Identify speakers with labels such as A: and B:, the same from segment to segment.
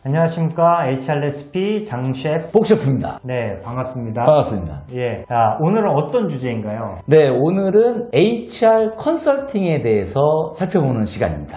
A: 안녕하십니까. HRSP 장셰프
B: 복셰프입니다.
A: 네, 반갑습니다.
B: 반갑습니다.
A: 예, 자, 오늘은 어떤 주제인가요?
B: 네, 오늘은 HR 컨설팅에 대해서 살펴보는 시간입니다.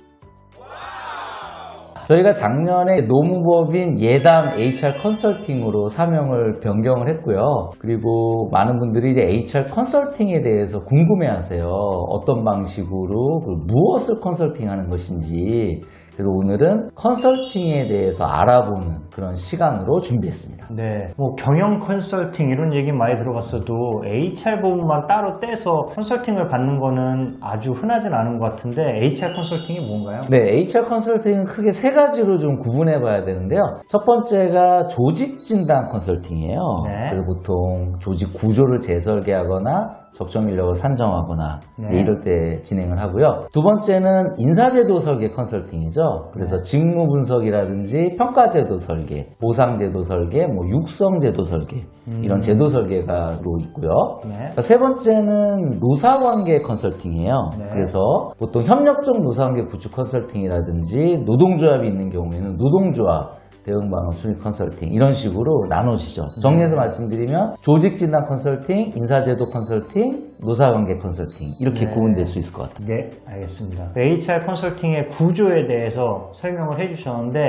B: 저희가 작년에 노무법인 예담 HR 컨설팅으로 사명을 변경을 했고요. 그리고 많은 분들이 이제 HR 컨설팅에 대해서 궁금해하세요. 어떤 방식으로 무엇을 컨설팅하는 것인지. 그래서 오늘은 컨설팅에 대해서 알아보는 그런 시간으로 준비했습니다.
A: 네, 뭐 경영 컨설팅 이런 얘기 많이 들어봤어도 HR 부분만 따로 떼서 컨설팅을 받는 거는 아주 흔하진 않은 것 같은데 HR 컨설팅이 뭔가요?
B: 네, HR 컨설팅은 크게 세 가지로 좀 구분해 봐야 되는데요. 첫 번째가 조직 진단 컨설팅이에요.
A: 네.
B: 그래서 보통 조직 구조를 재설계하거나 적정 인력을 산정하거나
A: 네.
B: 이럴 때 진행을 하고요. 두 번째는 인사제도 설계 컨설팅이죠. 그래서 직무 분석이라든지 평가제도 설계, 보상제도 설계, 육성제도 설계 이런 제도 설계가로 있고요.
A: 네.
B: 세 번째는 노사관계 컨설팅이에요.
A: 네.
B: 그래서 보통 협력적 노사관계 구축 컨설팅이라든지 노동조합이 있는 경우에는 노동조합 대응방안 수립 컨설팅 이런 식으로 나눠지죠. 정리해서 말씀드리면 조직 진단 컨설팅, 인사제도 컨설팅, 노사관계 컨설팅 이렇게
A: 네.
B: 구분될 수 있을 것 같아요.
A: 네, 알겠습니다. HR 컨설팅의 구조에 대해서 설명을 해주셨는데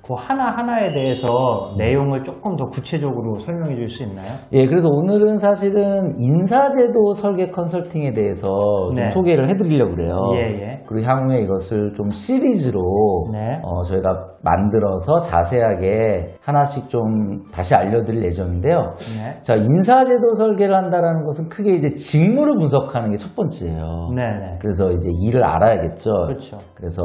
A: 그 하나하나에 대해서 내용을 조금 더 구체적으로 설명해 줄 수 있나요?
B: 예, 그래서 오늘은 사실은 인사제도 설계 컨설팅에 대해서 좀
A: 네.
B: 소개를 해드리려고 그래요.
A: 예.
B: 그리고 향후에 이것을 좀 시리즈로
A: 네.
B: 저희가 만들어서 자세하게 하나씩 좀 다시 알려드릴 예정인데요.
A: 네.
B: 자, 인사제도 설계를 한다는 것은 크게 이제 직무를 분석하는 게 첫 번째예요.
A: 네네.
B: 그래서 이제 일을 알아야겠죠.
A: 그렇죠.
B: 그래서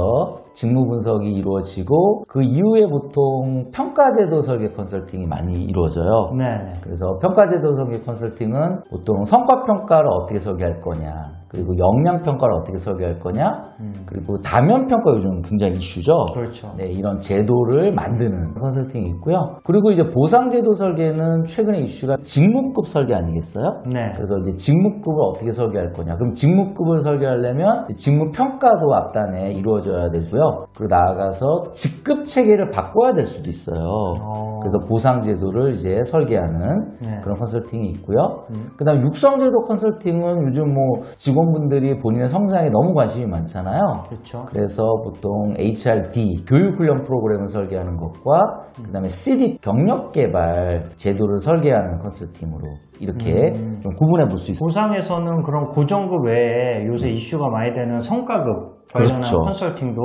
B: 직무 분석이 이루어지고 그 이후에 보통 평가제도 설계 컨설팅이 많이 이루어져요.
A: 네네.
B: 그래서 평가제도 설계 컨설팅은 보통 성과평가를 어떻게 설계할 거냐, 그리고 역량평가를 어떻게 설계할 거냐, 그리고 다면평가 요즘 굉장히 이슈죠.
A: 그렇죠.
B: 네, 이런 제도를 만드는 컨설팅이 있고요. 그리고 이제 보상제도 설계는 최근에 이슈가 직무급 설계 아니겠어요?
A: 네.
B: 그래서 이제 직무급을 어떻게 설계할 거냐. 그럼 직무급을 설계하려면 직무평가도 앞단에 이루어져야 되고요. 그리고 나아가서 직급 체계를 바꿔야 될 수도 있어요. 그래서 보상제도를 이제 설계하는
A: 네.
B: 그런 컨설팅이 있고요. 그 다음 육성제도 컨설팅은 요즘 직원분들이 본인의 성장에 너무 관심이 많잖아요.
A: 그렇죠.
B: 그래서 보통 HRD, 교육훈련 프로그램을 설계하는 것과 그 다음에 CD, 경력개발 제도를 설계하는 컨설팅으로 이렇게 좀 구분해 볼 수 있습니다.
A: 보상에서는 그런 고정급 외에 요새 이슈가 많이 되는 성과급 관련한
B: 그렇죠.
A: 컨설팅도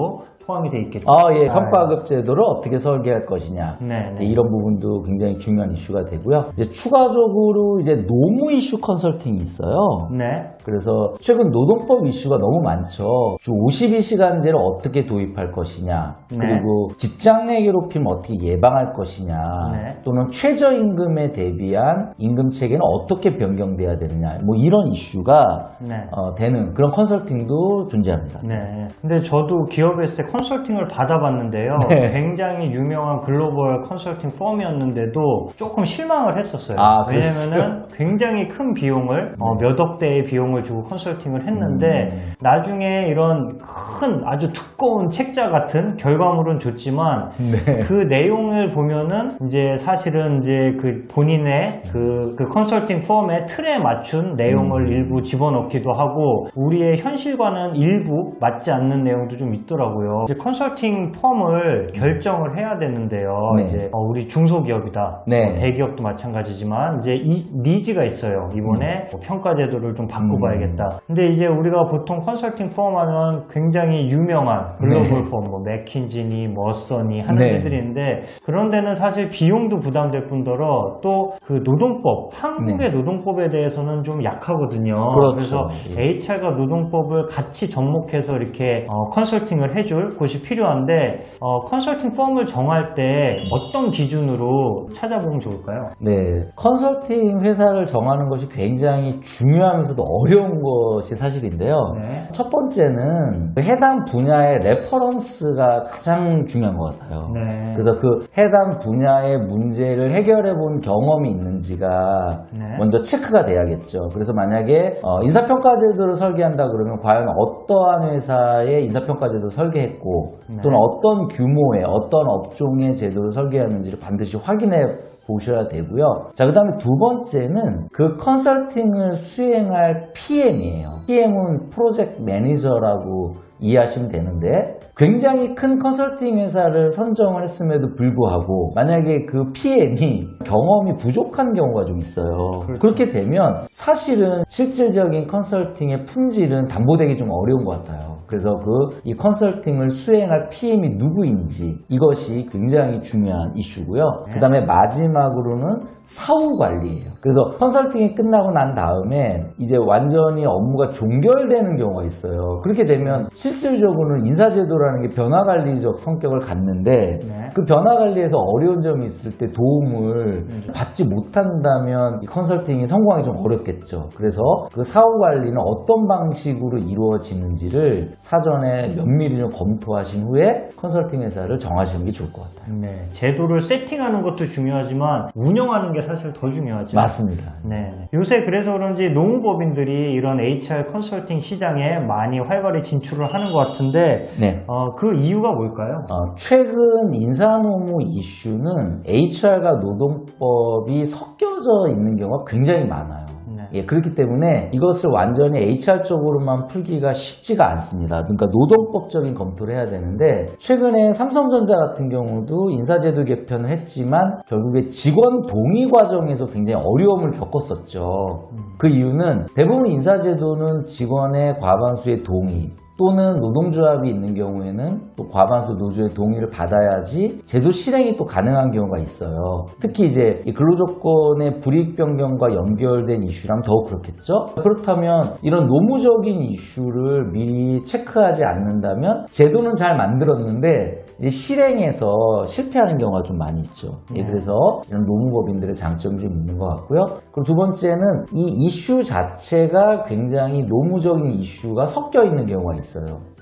A: 포함이 돼 있겠죠.
B: 예, 성과급 제도를 어떻게 설계할 것이냐.
A: 네.
B: 이런 부분도 굉장히 중요한 이슈가 되고요. 이제 추가적으로 이제 노무 이슈 컨설팅이 있어요.
A: 네.
B: 그래서 최근 노동법 이슈가 너무 많죠. 주 52시간제를 어떻게 도입할 것이냐,
A: 네.
B: 그리고 직장 내 괴롭힘을 어떻게 예방할 것이냐,
A: 네.
B: 또는 최저임금에 대비한 임금 체계는 어떻게 변경돼야 되느냐, 이런 이슈가
A: 네.
B: 되는 그런 컨설팅도 존재합니다.
A: 네. 근데 저도 기업에서 컨설팅을 받아봤는데요.
B: 네.
A: 굉장히 유명한 글로벌 컨설팅 펌이었는데도 조금 실망을 했었어요. 왜냐면은 굉장히 큰 비용을, 몇억 대의 비용을 주고 컨설팅을 했는데 나중에 이런 큰 아주 두꺼운 책자 같은 결과물은 좋지만
B: 네.
A: 그 내용을 보면은 이제 사실은 이제 그 본인의 그 컨설팅 펌의 틀에 맞춘 내용을 일부 집어넣기도 하고 우리의 현실과는 일부 맞지 않는 내용도 좀 있더라고요. 이제 컨설팅 펌을 결정을 해야 되는데요.
B: 네.
A: 이제 우리 중소기업이다.
B: 네.
A: 대기업도 마찬가지지만 이제 이 니즈가 있어요. 이번에 평가 제도를 좀 바꿔봐야겠다. 근데 이제 우리가 보통 컨설팅 펌 하면 굉장히 유명한 글로벌
B: 네.
A: 펌, 맥킨지니, 머서니 하는
B: 네.
A: 데들이 있는데 그런 데는 사실 비용도 부담될 뿐더러 또 그 노동법, 한국의 노동법에 대해서는 좀 약하거든요.
B: 그렇죠.
A: 그래서 HR과 노동법을 같이 접목해서 이렇게 컨설팅을 해줄 곳이 필요한데 컨설팅 펌을 정할 때 어떤 기준으로 찾아보면 좋을까요?
B: 네, 컨설팅 회사를 정하는 것이 굉장히 중요하면서도 어려운 것이 사실인데요.
A: 네.
B: 첫 번째는 해당 분야의 레퍼런스가 가장 중요한 것 같아요.
A: 네.
B: 그래서 그 해당 분야의 문제를 해결해 본 경험이 있는지가
A: 네.
B: 먼저 체크가 돼야겠죠. 그래서 만약에 인사평가 제도를 설계한다 그러면 과연 어떠한 회사의 인사평가 제도를 설계했고 설계했고 또는 어떤 규모의 어떤 업종의 제도를 설계하는지를 반드시 확인해 보셔야 되고요. 자, 그 다음에 두 번째는 그 컨설팅을 수행할 PM이에요. PM은 프로젝트 매니저라고 이해하시면 되는데 굉장히 큰 컨설팅 회사를 선정을 했음에도 불구하고 만약에 그 PM이 경험이 부족한 경우가 좀 있어요.
A: 그렇죠.
B: 그렇게 되면 사실은 실질적인 컨설팅의 품질은 담보되기 좀 어려운 것 같아요. 그래서 이 컨설팅을 수행할 PM이 누구인지 이것이 굉장히 중요한 이슈고요. 그 다음에 마지막으로는 사후 관리예요. 그래서 컨설팅이 끝나고 난 다음에 이제 완전히 업무가 종결되는 경우가 있어요. 그렇게 되면 실질적으로는 인사제도라는 게 변화관리적 성격을 갖는데 그 변화관리에서 어려운 점이 있을 때 도움을 받지 못한다면 이 컨설팅이 성공하기 좀 어렵겠죠. 그래서 그 사후 관리는 어떤 방식으로 이루어지는지를 사전에 면밀히 좀 검토하신 후에 컨설팅 회사를 정하시는 게 좋을 것 같아요.
A: 네, 제도를 세팅하는 것도 중요하지만 운영하는 게 사실 더 중요하죠.
B: 맞습니다.
A: 네. 요새 그래서 그런지 노무법인들이 이런 HR 컨설팅 시장에 많이 활발히 진출을 하는 것 같은데
B: 네.
A: 그 이유가 뭘까요?
B: 최근 인사노무 이슈는 HR과 노동법이 섞여져 있는 경우가 굉장히 많아요. 예, 그렇기 때문에 이것을 완전히 HR 쪽으로만 풀기가 쉽지가 않습니다. 그러니까 노동법적인 검토를 해야 되는데 최근에 삼성전자 같은 경우도 인사제도 개편을 했지만 결국에 직원 동의 과정에서 굉장히 어려움을 겪었었죠. 그 이유는 대부분 인사제도는 직원의 과반수의 동의 또는 노동조합이 있는 경우에는 또 과반수 노조의 동의를 받아야지 제도 실행이 또 가능한 경우가 있어요. 특히 이제 이 근로조건의 불이익 변경과 연결된 이슈라면 더욱 그렇겠죠. 그렇다면 이런 노무적인 이슈를 미리 체크하지 않는다면 제도는 잘 만들었는데 이제 실행에서 실패하는 경우가 좀 많이 있죠. 예, 그래서 이런 노무법인들의 장점이 좀 있는 것 같고요. 그리고 두 번째는 이 이슈 자체가 굉장히 노무적인 이슈가 섞여 있는 경우가 있어요.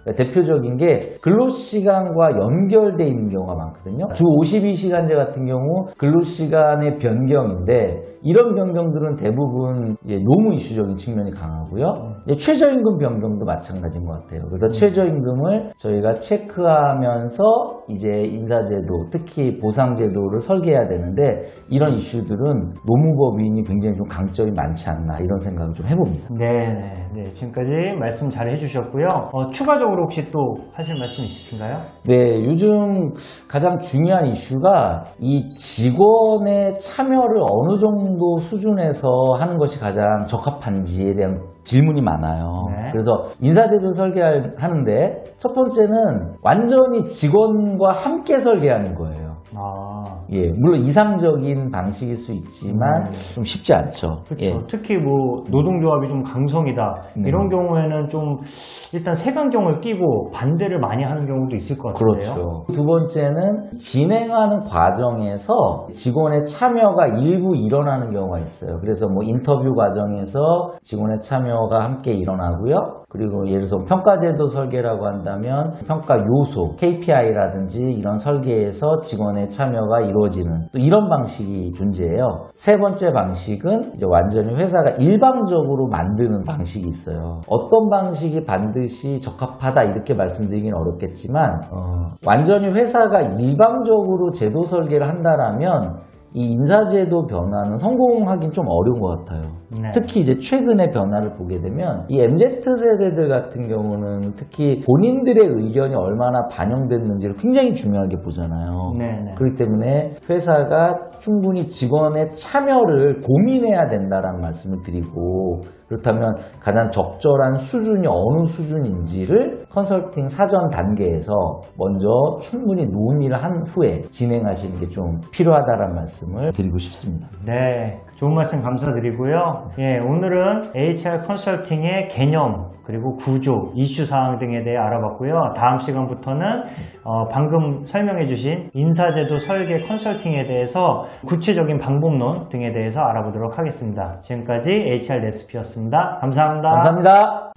B: 그러니까 대표적인 게 근로시간과 연결되어 있는 경우가 많거든요. 주 52시간제 같은 경우 근로시간의 변경인데 이런 변경들은 대부분 노무 이슈적인 측면이 강하고요. 최저임금 변경도 마찬가지인 것 같아요. 그래서 최저임금을 저희가 체크하면서 이제 인사제도, 특히 보상제도를 설계해야 되는데 이런 이슈들은 노무법인이 굉장히 좀 강점이 많지 않나 이런 생각을 좀 해봅니다.
A: 네. 지금까지 말씀 잘 해주셨고요. 추가적으로 혹시 또 하실 말씀 있으신가요?
B: 네, 요즘 가장 중요한 이슈가 이 직원의 참여를 어느 정도 수준에서 하는 것이 가장 적합한지에 대한 질문이 많아요.
A: 네.
B: 그래서 인사제도 설계하는데 첫 번째는 완전히 직원과 함께 설계하는 거예요. 예, 물론 이상적인 방식일 수 있지만 좀 쉽지 않죠.
A: 그렇죠.
B: 예.
A: 특히 뭐 노동조합이 좀 강성이다 이런 경우에는 좀 일단 색안경을 끼고 반대를 많이 하는 경우도 있을 것 같은데요.
B: 그렇죠. 두 번째는 진행하는 과정에서 직원의 참여가 일부 일어나는 경우가 있어요. 그래서 뭐 인터뷰 과정에서 직원의 참여가 함께 일어나고요. 그리고 예를 들어서 평가제도 설계라고 한다면 평가 요소, KPI라든지 이런 설계에서 직원의 참여가 이루어지는 또 이런 방식이 존재해요. 세 번째 방식은 이제 완전히 회사가 일방적으로 만드는 방식이 있어요. 어떤 방식이 반드시 적합하다 이렇게 말씀드리긴 어렵겠지만 완전히 회사가 일방적으로 제도 설계를 한다라면 이 인사제도 변화는 성공하긴 좀 어려운 것 같아요.
A: 네.
B: 특히 이제 최근의 변화를 보게 되면 이 MZ세대들 같은 경우는 특히 본인들의 의견이 얼마나 반영됐는지를 굉장히 중요하게 보잖아요.
A: 네.
B: 그렇기 때문에 회사가 충분히 직원의 참여를 고민해야 된다라는 말씀을 드리고 그렇다면 가장 적절한 수준이 어느 수준인지를 컨설팅 사전 단계에서 먼저 충분히 논의를 한 후에 진행하시는 게 좀 필요하다는 말씀을 드리고 싶습니다.
A: 네, 좋은 말씀 감사드리고요. 예, 오늘은 HR 컨설팅의 개념 그리고 구조, 이슈 사항 등에 대해 알아봤고요. 다음 시간부터는 방금 설명해 주신 인사제도 설계 컨설팅에 대해서 구체적인 방법론 등에 대해서 알아보도록 하겠습니다. 지금까지 HR 레시피였습니다. 감사합니다.
B: 감사합니다.